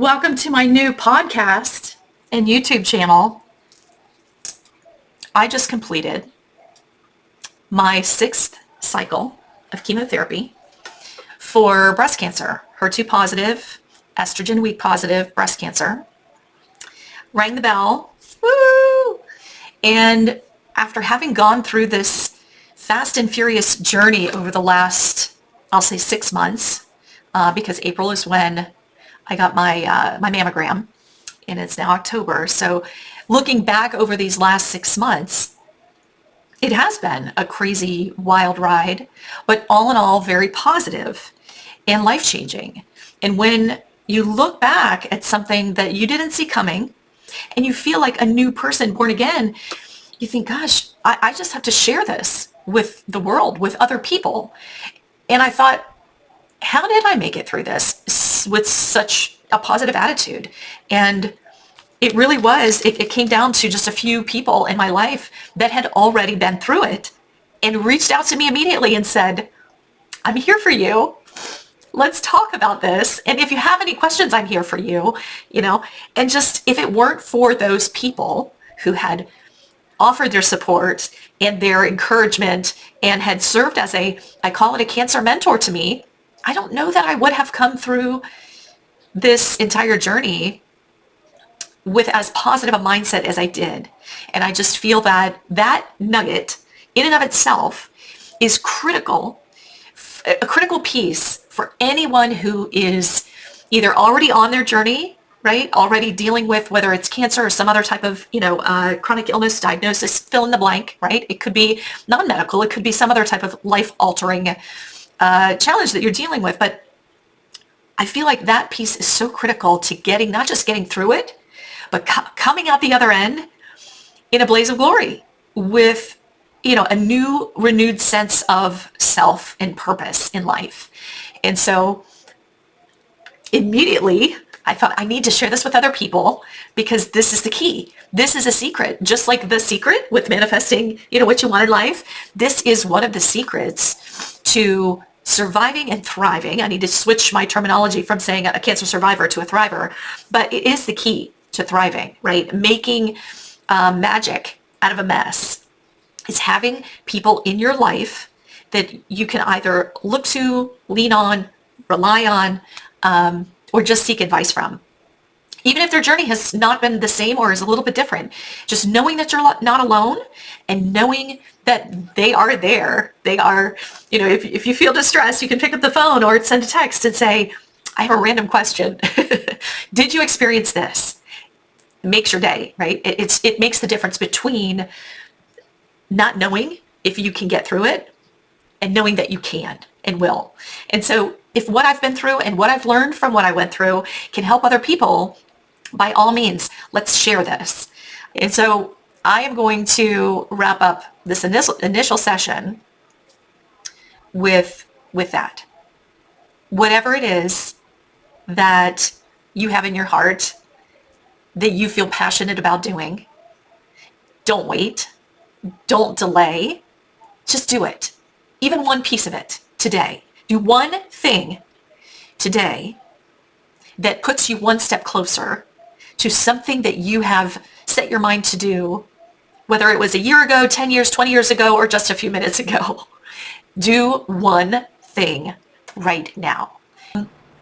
Welcome to my new podcast and YouTube channel. I just completed my 6th cycle of chemotherapy for breast cancer, HER2 positive, estrogen weak positive breast cancer. Rang the bell. Woo! And after having gone through this fast and furious journey over the last, I'll say 6 months, because April is when I got my mammogram, and it's now October. So looking back over these last 6 months, it has been a crazy, wild ride, but all in all, very positive and life-changing. And when you look back at something that you didn't see coming and you feel like a new person born again, you think, gosh, I just have to share this with the world, with other people. And I thought, how did I make it through this with such a positive attitude? And it really was, it came down to just a few people in my life that had already been through it and reached out to me immediately and said, I'm here for you. Let's talk about this. And if you have any questions, I'm here for you, and just if it weren't for those people who had offered their support and their encouragement and had served as I call it a cancer mentor to me, I don't know that I would have come through this entire journey with as positive a mindset as I did. And I just feel that that nugget in and of itself is critical, a critical piece for anyone who is either already on their journey, right? Already dealing with whether it's cancer or some other type of, chronic illness diagnosis, fill in the blank, right? It could be non-medical. It could be some other type of life-altering challenge that you're dealing with. But I feel like that piece is so critical to not just getting through it, but coming out the other end in a blaze of glory with, a new renewed sense of self and purpose in life. And so immediately I thought I need to share this with other people because this is the key. This is a secret, just like the secret with manifesting, what you want in life. This is one of the secrets to surviving and thriving. I need to switch my terminology from saying a cancer survivor to a thriver, but it is the key to thriving, right? Making magic out of a mess is having people in your life that you can either look to, lean on, rely on, or just seek advice from. Even if their journey has not been the same or is a little bit different, just knowing that you're not alone and knowing that they are there. They are, if you feel distressed, you can pick up the phone or send a text and say, I have a random question. Did you experience this? It makes your day, right? It makes the difference between not knowing if you can get through it and knowing that you can and will. And so if what I've been through and what I've learned from what I went through can help other people, by all means, let's share this. And so I am going to wrap up this initial session with that. Whatever it is that you have in your heart that you feel passionate about doing, don't wait. Don't delay. Just do it. Even one piece of it today. Do one thing today that puts you one step closer to something that you have set your mind to do, whether it was a year ago, 10 years, 20 years ago, or just a few minutes ago. Do one thing right now.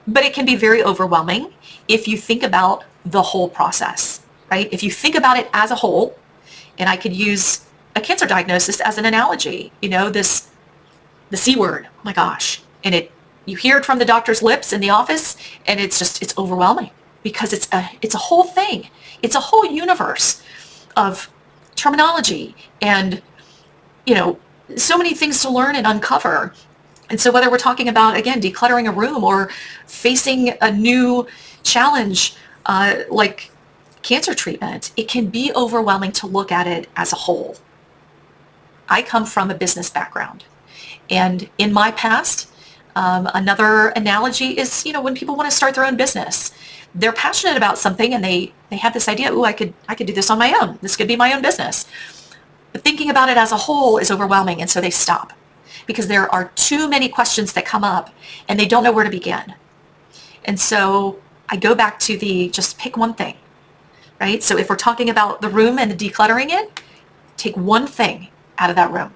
But it can be very overwhelming if you think about the whole process, right? If you think about it as a whole, and I could use a cancer diagnosis as an analogy, the C word, oh my gosh. And you hear it from the doctor's lips in the office, and it's overwhelming because it's a whole thing. It's a whole universe of terminology and, so many things to learn and uncover. And so whether we're talking about, again, decluttering a room or facing a new challenge like cancer treatment, it can be overwhelming to look at it as a whole. I come from a business background. And in my past, another analogy is, when people want to start their own business, they're passionate about something and they have this idea, I could do this on my own. This could be my own business. But thinking about it as a whole is overwhelming. And so they stop because there are too many questions that come up and they don't know where to begin. And so I go back to the just pick one thing, right? So if we're talking about the room and decluttering it, take one thing out of that room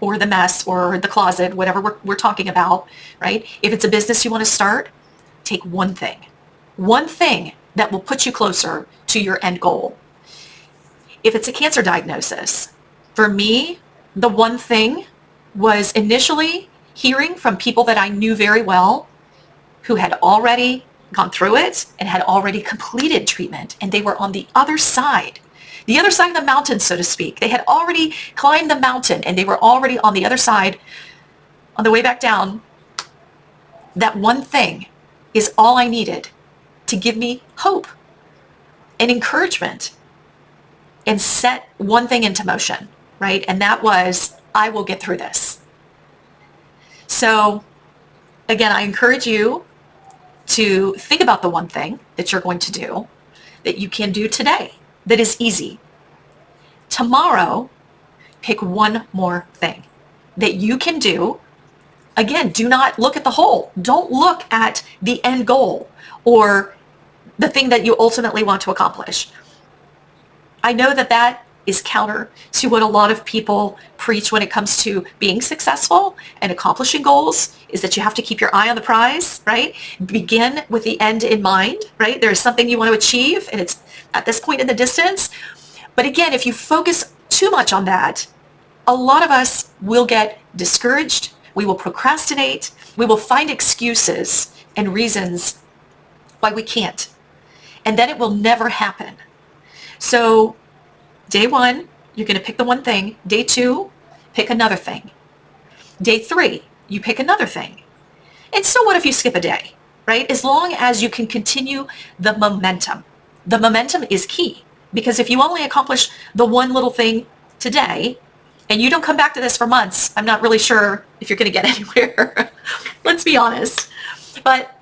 or the mess or the closet, whatever we're talking about, right? If it's a business you want to start, take one thing that will put you closer to your end goal. If it's a cancer diagnosis, for me, the one thing was initially hearing from people that I knew very well who had already gone through it and had already completed treatment, and they were on the other side of the mountain, so to speak. They had already climbed the mountain and they were already on the other side on the way back down. That one thing is all I needed to give me hope and encouragement and set one thing into motion, right? And that was, I will get through this. So again, I encourage you to think about the one thing that you're going to do, that you can do today, that is easy. Tomorrow, pick one more thing that you can do. Again, do not look at the whole. Don't look at the end goal or the thing that you ultimately want to accomplish. I know that that is counter to what a lot of people preach when it comes to being successful and accomplishing goals, is that you have to keep your eye on the prize, right? Begin with the end in mind, right? There's something you want to achieve and it's at this point in the distance. But again, if you focus too much on that, a lot of us will get discouraged. We will procrastinate. We will find excuses and reasons why we can't. And then it will never happen. So day one, you're going to pick the one thing. Day two, pick another thing. Day three, you pick another thing. And so what if you skip a day, right? As long as you can continue the momentum. The momentum is key, because if you only accomplish the one little thing today and you don't come back to this for months, I'm not really sure if you're going to get anywhere. Let's be honest. But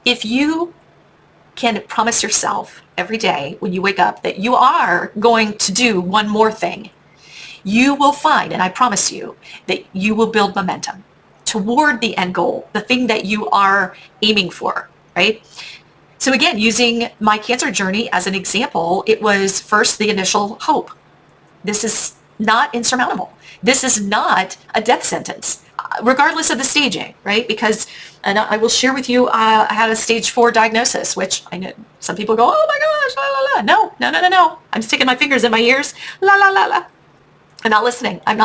if you can promise yourself every day when you wake up that you are going to do one more thing, you will find, and I promise you, that you will build momentum toward the end goal, the thing that you are aiming for, right? So again, using my cancer journey as an example, it was first the initial hope. This is not insurmountable. This is not a death sentence, regardless of the staging, right? Because, and I will share with you, I had a stage 4 diagnosis, which I know some people go, oh my gosh, la la la. No. I'm sticking my fingers in my ears, la la la la. I'm not listening. And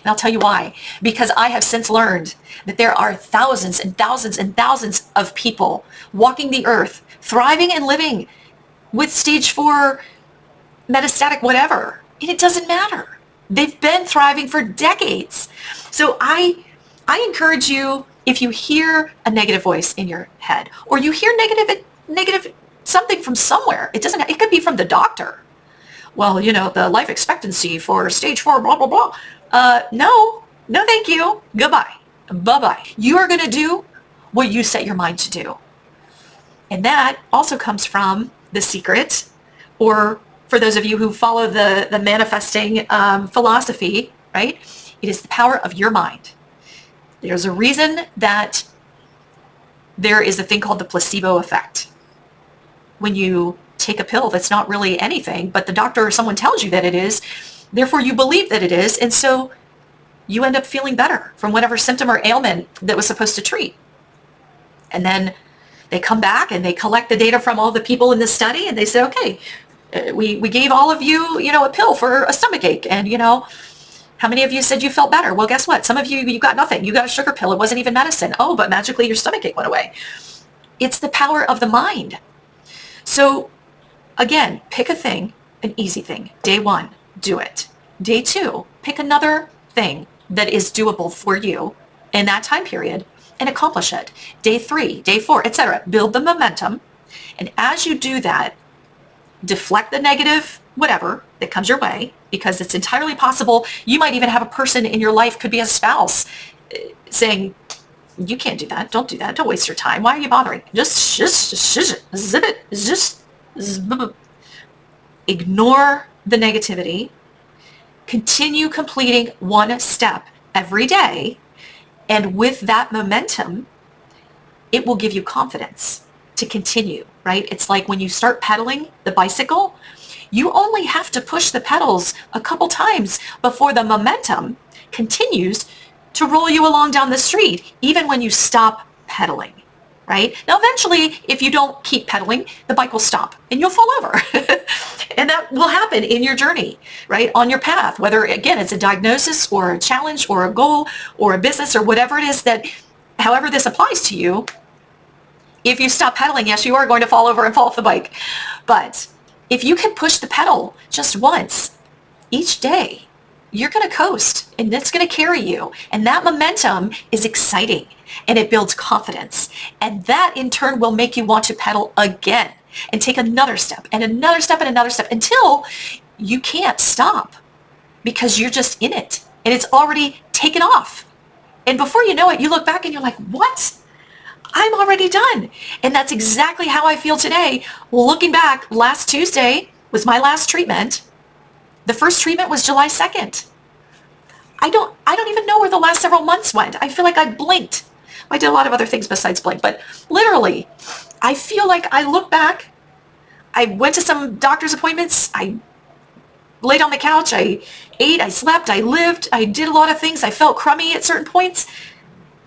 I'll tell you why. Because I have since learned that there are thousands and thousands and thousands of people walking the earth, thriving and living with stage 4 metastatic whatever. And it doesn't matter. They've been thriving for decades. So I encourage you, if you hear a negative voice in your head, or you hear negative something from somewhere, it could be from the doctor. Well, you know, the life expectancy for stage 4, blah, blah, blah. No, thank you. Goodbye. Bye-bye. You are going to do what you set your mind to do. And that also comes from The Secret, or for those of you who follow the manifesting philosophy, right? It is the power of your mind. There's a reason that there is a thing called the placebo effect. When you take a pill that's not really anything, but the doctor or someone tells you that it is, therefore you believe that it is, and so you end up feeling better from whatever symptom or ailment that was supposed to treat. And then they come back and they collect the data from all the people in the study, and they say, okay, we gave all of you, a pill for a stomach ache, and how many of you said you felt better? Well, guess what? Some of you got nothing. You got a sugar pill. It wasn't even medicine. Oh, but magically your stomach ache went away. It's the power of the mind. So again, pick a thing, an easy thing. Day 1, do it. Day 2, pick another thing that is doable for you in that time period and accomplish it. Day 3, day 4, etc. Build the momentum. And as you do that, deflect the negative whatever that comes your way, because it's entirely possible you might even have a person in your life, could be a spouse, saying, you can't do that. Don't do that. Don't waste your time. Why are you bothering? Just zip it. Just ignore the negativity. Continue completing one step every day. And with that momentum, it will give you confidence to continue, right? It's like when you start pedaling the bicycle, you only have to push the pedals a couple times before the momentum continues to roll you along down the street, even when you stop pedaling, right? Now, eventually, if you don't keep pedaling, the bike will stop and you'll fall over. And that will happen in your journey, right? On your path, whether, again, it's a diagnosis or a challenge or a goal or a business or whatever it is that, however this applies to you, if you stop pedaling, yes, you are going to fall over and fall off the bike. But if you can push the pedal just once each day, you're going to coast and it's going to carry you. And that momentum is exciting and it builds confidence. And that in turn will make you want to pedal again and take another step and another step and another step until you can't stop because you're just in it and it's already taken off. And before you know it, you look back and you're like, what? I'm already done. And that's exactly how I feel today. Looking back, last Tuesday was my last treatment. The first treatment was July 2nd. I don't even know where the last several months went. I feel like I blinked. I did a lot of other things besides blink, but literally, I feel like I look back, I went to some doctor's appointments, I laid on the couch, I ate, I slept, I lived, I did a lot of things. I felt crummy at certain points,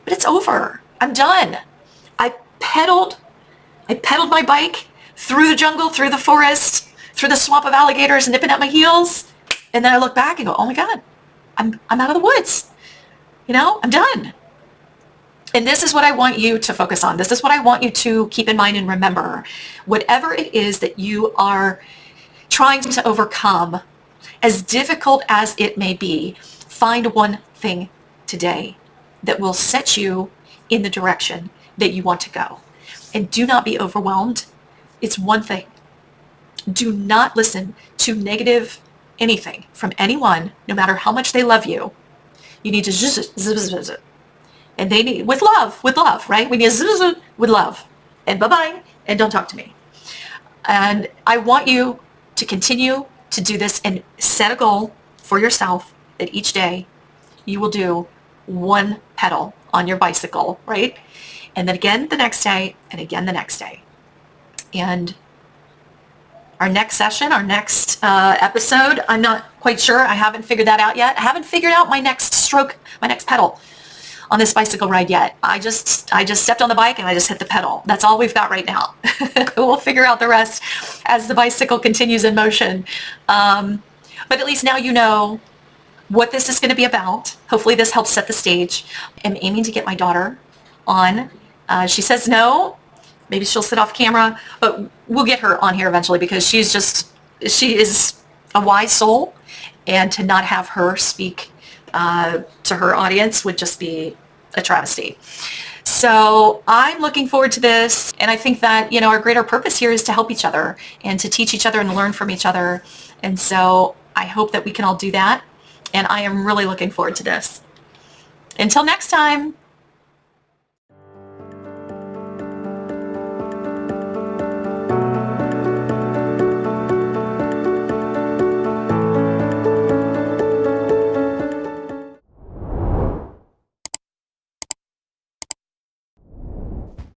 but it's over. I'm done. I pedaled my bike through the jungle, through the forest, through the swamp of alligators nipping at my heels. And then I look back and go, oh my God, I'm out of the woods. I'm done. And this is what I want you to focus on. This is what I want you to keep in mind and remember. Whatever it is that you are trying to overcome, as difficult as it may be, find one thing today that will set you in the direction that you want to go. And do not be overwhelmed. It's one thing. Do not listen to negative anything from anyone, no matter how much they love you. You need to zzz. And they need, with love, right? We need zzz with love. And bye-bye, and don't talk to me. And I want you to continue to do this and set a goal for yourself that each day you will do one pedal on your bicycle, right? And then again the next day, and again the next day. And our next session, our next episode, I'm not quite sure. I haven't figured that out yet. I haven't figured out my next stroke, my next pedal on this bicycle ride yet. I just stepped on the bike and I just hit the pedal. That's all we've got right now. We'll figure out the rest as the bicycle continues in motion. But at least now you know what this is going to be about. Hopefully this helps set the stage. I'm aiming to get my daughter on. She says no. Maybe she'll sit off camera, but we'll get her on here eventually because she is a wise soul, and to not have her speak to her audience would just be a travesty. So I'm looking forward to this, and I think that, our greater purpose here is to help each other and to teach each other and learn from each other. And so I hope that we can all do that, and I am really looking forward to this. Until next time.